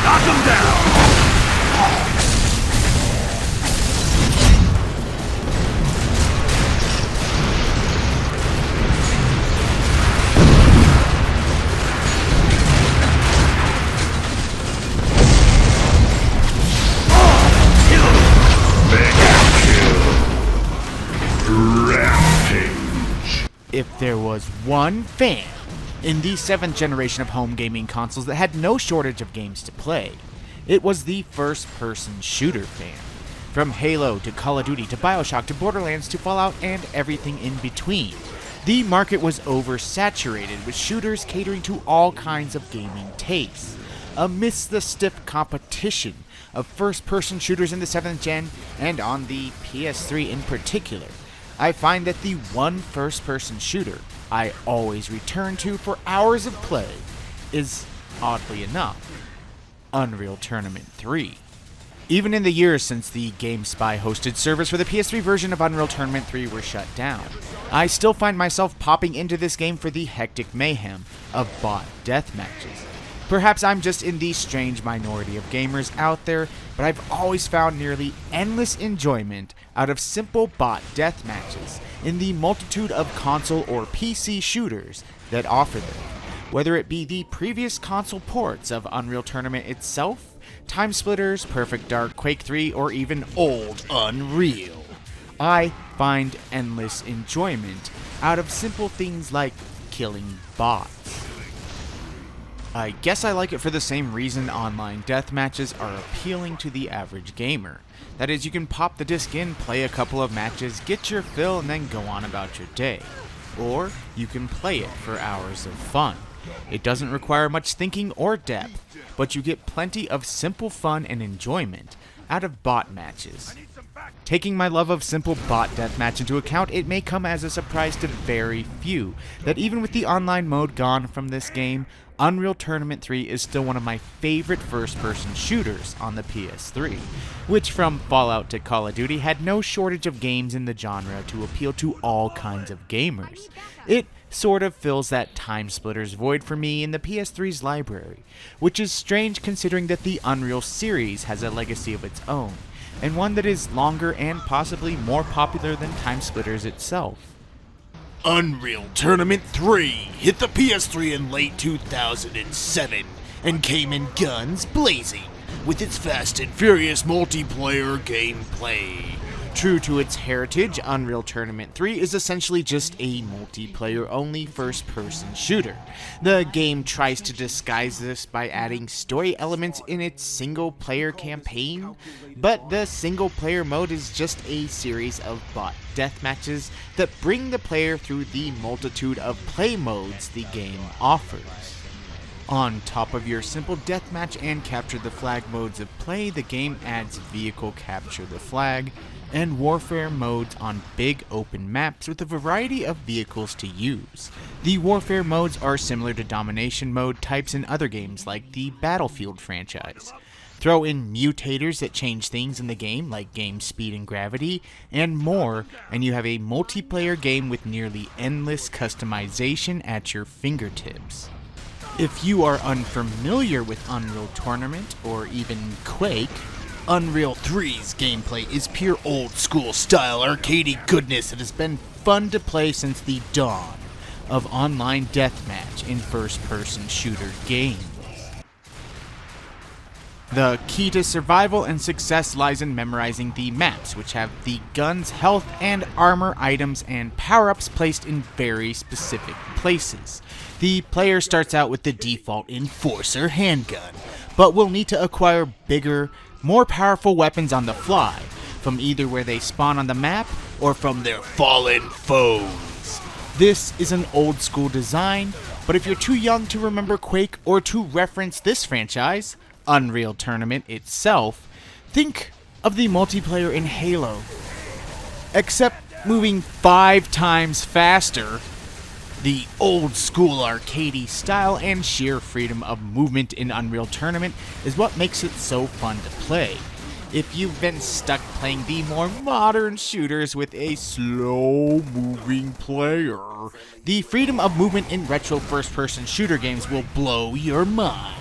Knock him down! If there was one fan in the 7th generation of home gaming consoles that had no shortage of games to play, it was the first-person shooter fan. From Halo to Call of Duty to BioShock to Borderlands to Fallout and everything in between, the market was oversaturated with shooters catering to all kinds of gaming tastes. Amidst the stiff competition of first-person shooters in the 7th gen and on the PS3 in particular, I find that the one first-person shooter I always return to for hours of play is, oddly enough, Unreal Tournament 3. Even in the years since the GameSpy hosted servers for the PS3 version of Unreal Tournament 3 were shut down, I still find myself popping into this game for the hectic mayhem of bot deathmatches. Perhaps I'm just in the strange minority of gamers out there, but I've always found nearly endless enjoyment out of simple bot deathmatches in the multitude of console or PC shooters that offer them. Whether it be the previous console ports of Unreal Tournament itself, Time Splitters, Perfect Dark, Quake 3, or even old Unreal, I find endless enjoyment out of simple things like killing bots. I guess I like it for the same reason online deathmatches are appealing to the average gamer. That is, you can pop the disc in, play a couple of matches, get your fill, and then go on about your day. Or you can play it for hours of fun. It doesn't require much thinking or depth, but you get plenty of simple fun and enjoyment out of bot matches. Taking my love of simple bot deathmatch into account, it may come as a surprise to very few that even with the online mode gone from this game, Unreal Tournament 3 is still one of my favorite first-person shooters on the PS3, which from Fallout to Call of Duty had no shortage of games in the genre to appeal to all kinds of gamers. It sort of fills that Time Splitters void for me in the PS3's library, which is strange considering that the Unreal series has a legacy of its own, and one that is longer and possibly more popular than Time Splitters itself. Unreal Tournament 3 hit the PS3 in late 2007 and came in guns blazing with its fast and furious multiplayer gameplay. True to its heritage, Unreal Tournament 3 is essentially just a multiplayer-only first-person shooter. The game tries to disguise this by adding story elements in its single-player campaign, but the single-player mode is just a series of bot deathmatches that bring the player through the multitude of play modes the game offers. On top of your simple deathmatch and capture the flag modes of play, the game adds vehicle capture the flag and warfare modes on big open maps with a variety of vehicles to use. The warfare modes are similar to domination mode types in other games like the Battlefield franchise. Throw in mutators that change things in the game like game speed and gravity, and more, and you have a multiplayer game with nearly endless customization at your fingertips. If you are unfamiliar with Unreal Tournament or even Quake, Unreal 3's gameplay is pure old school style arcadey goodness that has been fun to play since the dawn of online deathmatch in first-person shooter games. The key to survival and success lies in memorizing the maps, which have the guns, health, and armor items and power-ups placed in very specific places. The player starts out with the default Enforcer handgun, but will need to acquire bigger, more powerful weapons on the fly, from either where they spawn on the map or from their fallen foes. This is an old school design, but if you're too young to remember Quake or to reference this franchise, Unreal Tournament itself, think of the multiplayer in Halo. Except moving 5 times faster, the old school arcadey style and sheer freedom of movement in Unreal Tournament is what makes it so fun to play. If you've been stuck playing the more modern shooters with a slow-moving player, the freedom of movement in retro first-person shooter games will blow your mind.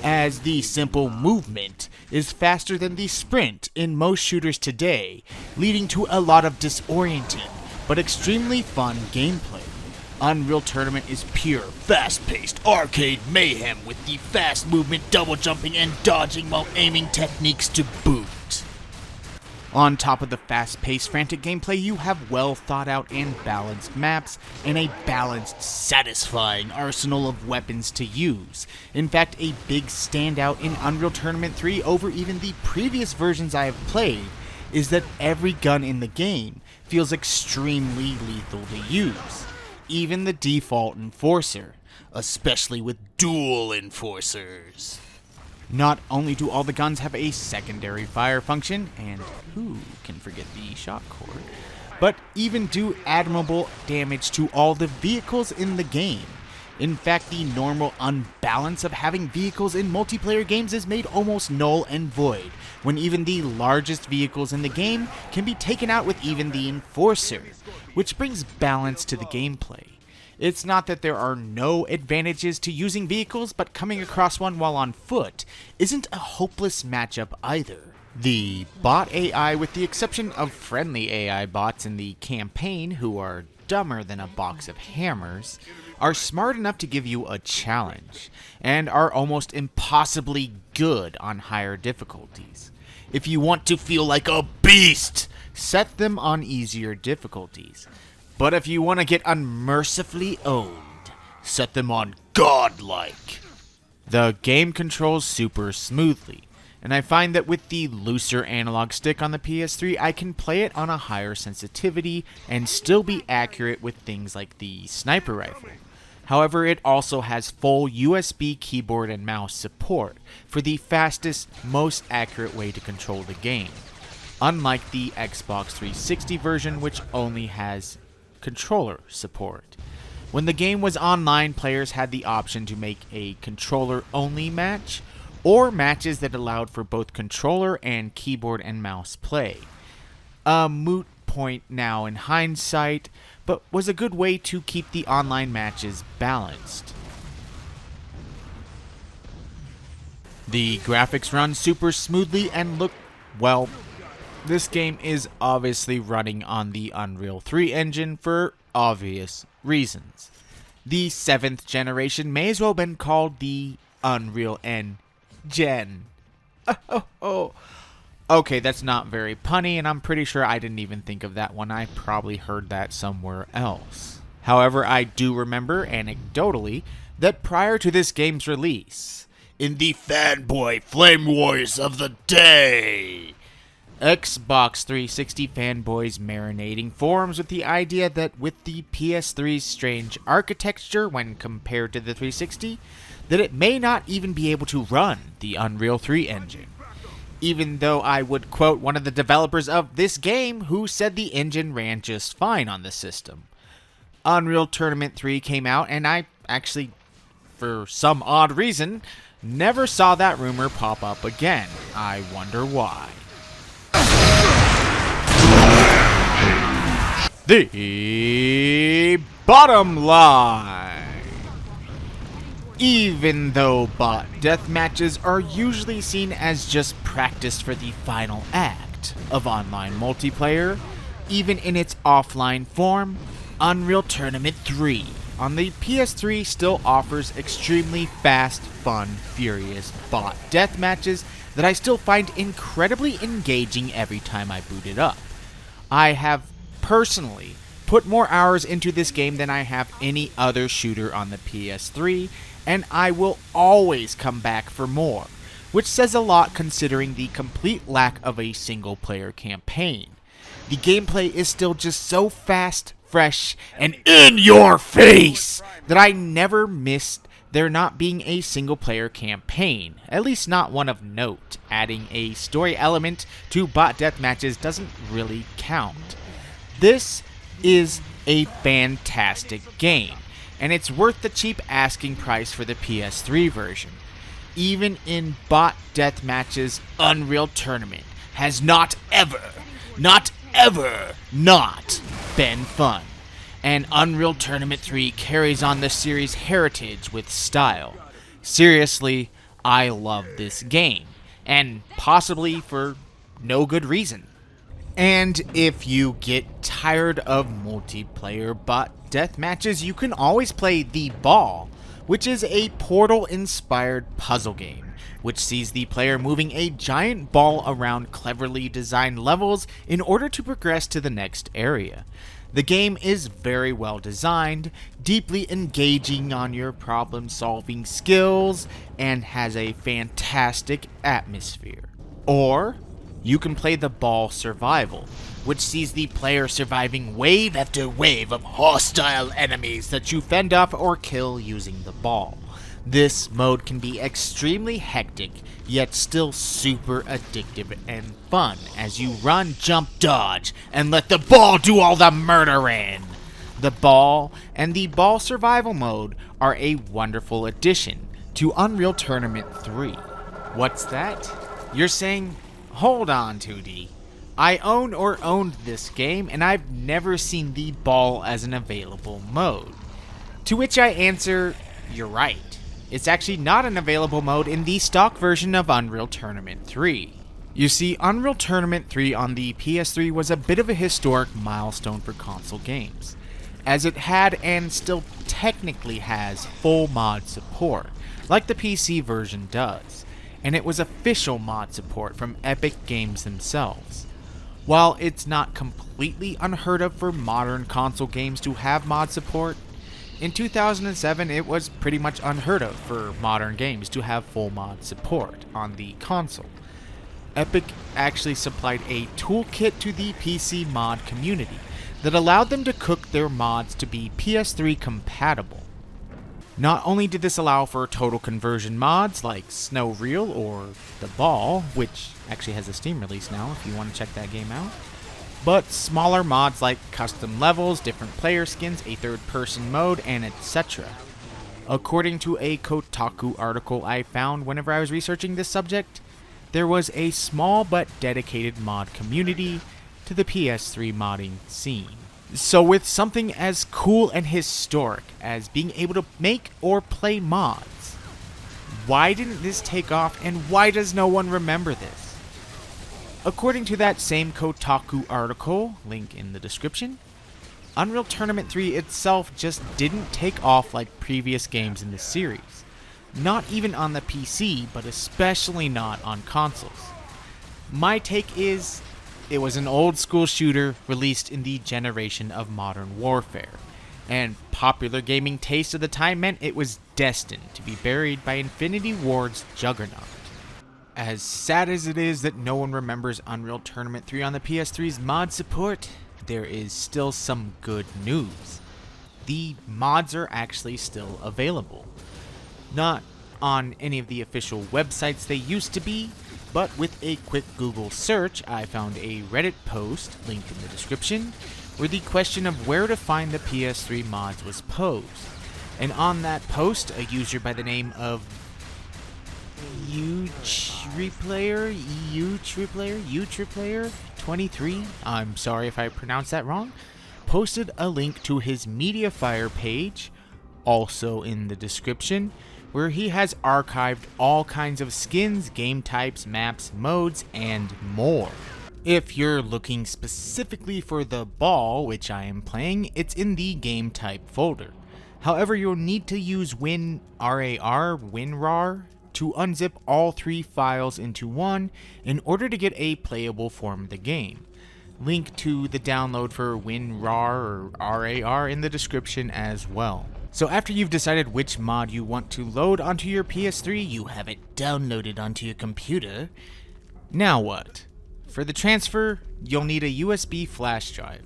as the simple movement is faster than the sprint in most shooters today, leading to a lot of disorienting but extremely fun gameplay. Unreal Tournament is pure, fast-paced arcade mayhem with the fast movement, double jumping, and dodging while aiming techniques to boot. On top of the fast-paced, frantic gameplay, you have well thought out and balanced maps, and a balanced, satisfying arsenal of weapons to use. In fact, a big standout in Unreal Tournament 3 over even the previous versions I have played is that every gun in the game feels extremely lethal to use. Even the default Enforcer, especially with dual Enforcers. Not only do all the guns have a secondary fire function, and who can forget the shock cord, but even do admirable damage to all the vehicles in the game. In fact, the normal unbalance of having vehicles in multiplayer games is made almost null and void, when even the largest vehicles in the game can be taken out with even the Enforcer, which brings balance to the gameplay. It's not that there are no advantages to using vehicles, but coming across one while on foot isn't a hopeless matchup either. The bot AI, with the exception of friendly AI bots in the campaign who are dumber than a box of hammers, are smart enough to give you a challenge, and are almost impossibly good on higher difficulties. If you want to feel like a beast, set them on easier difficulties. But if you want to get unmercifully owned, set them on godlike. The game controls super smoothly, and I find that with the looser analog stick on the PS3, I can play it on a higher sensitivity and still be accurate with things like the sniper rifle. However, it also has full USB keyboard and mouse support for the fastest, most accurate way to control the game, unlike the Xbox 360 version, which only has controller support. When the game was online, players had the option to make a controller-only match, or matches that allowed for both controller and keyboard and mouse play. A moot point now in hindsight, but was a good way to keep the online matches balanced. The graphics run super smoothly and look, well, this game is obviously running on the Unreal 3 engine for obvious reasons. The 7th generation may as well have been called the Unreal Engine. Okay, that's not very punny, and I'm pretty sure I didn't even think of that one. I probably heard that somewhere else. However, I do remember, anecdotally, that prior to this game's release, in the fanboy flame wars of the day, Xbox 360 fanboys marinating forums with the idea that with the PS3's strange architecture when compared to the 360, that it may not even be able to run the Unreal 3 engine. Even though I would quote one of the developers of this game who said the engine ran just fine on the system. Unreal Tournament 3 came out, and I actually, for some odd reason, never saw that rumor pop up again. I wonder why. The bottom line. Even though bot deathmatches are usually seen as just practice for the final act of online multiplayer, even in its offline form, Unreal Tournament 3 on the PS3 still offers extremely fast, fun, furious bot deathmatches that I still find incredibly engaging every time I boot it up. I have personally put more hours into this game than I have any other shooter on the PS3, and I will always come back for more, which says a lot considering the complete lack of a single-player campaign. The gameplay is still just so fast, fresh, and in your face that I never missed there not being a single-player campaign, at least not one of note. Adding a story element to bot deathmatches doesn't really count. This is a fantastic game, and it's worth the cheap asking price for the PS3 version. Even in bot deathmatches, Unreal Tournament has not ever not been fun. And Unreal Tournament 3 carries on the series' heritage with style. Seriously, I love this game, and possibly for no good reason. And if you get tired of multiplayer bot death matches, you can always play The Ball, which is a Portal-inspired puzzle game, which sees the player moving a giant ball around cleverly designed levels in order to progress to the next area. The game is very well designed, deeply engaging on your problem-solving skills, and has a fantastic atmosphere. Or you can play The Ball Survival, which sees the player surviving wave after wave of hostile enemies that you fend off or kill using the ball. This mode can be extremely hectic, yet still super addictive and fun as you run, jump, dodge, and let the ball do all the murdering. The Ball and the Ball Survival mode are a wonderful addition to Unreal Tournament 3. What's that? You're saying, hold on, 2D. I own or owned this game, and I've never seen The Ball as an available mode. To which I answer, you're right. It's actually not an available mode in the stock version of Unreal Tournament 3. You see, Unreal Tournament 3 on the PS3 was a bit of a historic milestone for console games, as it had and still technically has full mod support, like the PC version does, and it was official mod support from Epic Games themselves. While it's not completely unheard of for modern console games to have mod support, in 2007 it was pretty much unheard of for modern games to have full mod support on the console. Epic actually supplied a toolkit to the PC mod community that allowed them to cook their mods to be PS3 compatible. Not only did this allow for total conversion mods like Snow Reel or The Ball, which actually has a Steam release now if you want to check that game out, but smaller mods like custom levels, different player skins, a third-person mode, and etc. According to a Kotaku article I found whenever I was researching this subject, there was a small but dedicated mod community to the PS3 modding scene. So with something as cool and historic as being able to make or play mods, why didn't this take off and why does no one remember this? According to that same Kotaku article, link in the description, Unreal Tournament 3 itself just didn't take off like previous games in the series. Not even on the PC, but especially not on consoles. My take is, it was an old school shooter released in the generation of modern warfare, and popular gaming taste of the time meant it was destined to be buried by Infinity Ward's juggernaut. As sad as it is that no one remembers Unreal Tournament 3 on the PS3's mod support, there is still some good news. The mods are actually still available. Not on any of the official websites they used to be, but with a quick Google search, I found a Reddit post, linked in the description, where the question of where to find the PS3 mods was posed. And on that post, a user by the name of U23, I'm sorry if I pronounced that wrong, posted a link to his Mediafire page, also in the description, where he has archived all kinds of skins, game types, maps, modes, and more. If you're looking specifically for The Ball, which I am playing, it's in the game type folder. However, you'll need to use WinRAR, to unzip all 3 files into one in order to get a playable form of the game. Link to the download for WinRAR or RAR in the description as well. So after you've decided which mod you want to load onto your PS3, you have it downloaded onto your computer. Now what? For the transfer, you'll need a USB flash drive.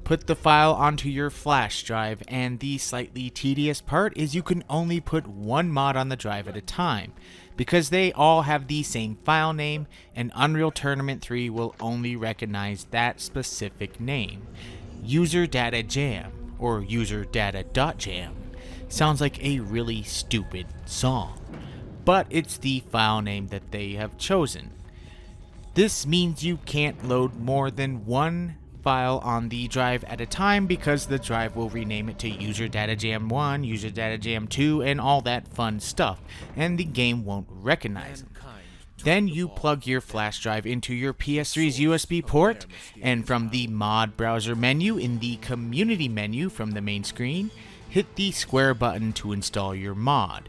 Put the file onto your flash drive, and the slightly tedious part is you can only put one mod on the drive at a time, because they all have the same file name, and Unreal Tournament 3 will only recognize that specific name. User Data Jam, or User Data.jam. Sounds like a really stupid song, but it's the file name that they have chosen. This means you can't load more than one file on the drive at a time because the drive will rename it to User Data Jam 1, User Data Jam 2, and all that fun stuff, and the game won't recognize them. Then you plug your flash drive into your PS3's USB port, and from the mod browser menu in the community menu from the main screen, hit the square button to install your mod.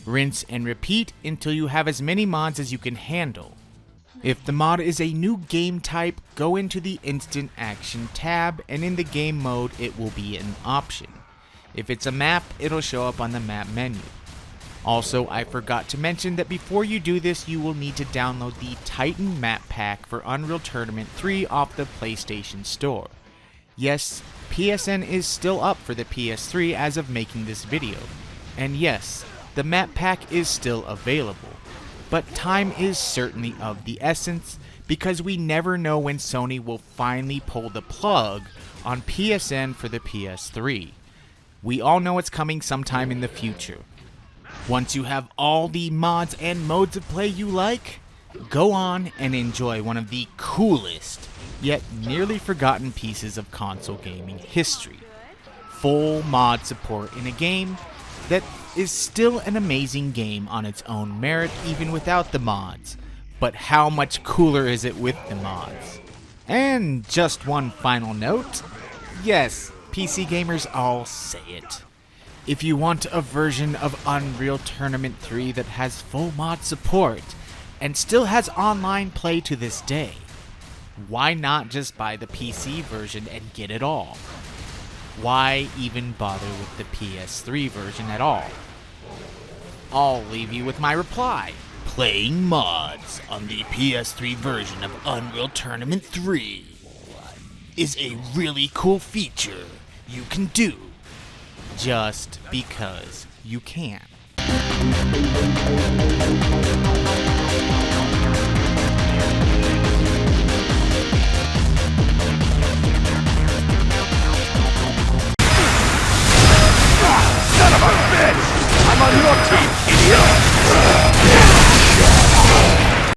Rinse and repeat until you have as many mods as you can handle. If the mod is a new game type, go into the Instant Action tab, and in the game mode it will be an option. If it's a map, it'll show up on the map menu. Also, I forgot to mention that before you do this, you will need to download the Titan Map Pack for Unreal Tournament 3 off the PlayStation Store. Yes, PSN is still up for the PS3 as of making this video. And yes, the map pack is still available. But time is certainly of the essence, because we never know when Sony will finally pull the plug on PSN for the PS3. We all know it's coming sometime in the future. Once you have all the mods and modes of play you like, go on and enjoy one of the coolest, yet nearly forgotten pieces of console gaming history. Full mod support in a game that is still an amazing game on its own merit even without the mods. But how much cooler is it with the mods? And just one final note, yes, PC gamers all say it. If you want a version of Unreal Tournament 3 that has full mod support, and still has online play to this day, why not just buy the PC version and get it all? Why even bother with the PS3 version at all? I'll leave you with my reply. Playing mods on the PS3 version of Unreal Tournament 3 is a really cool feature you can do Just because you can.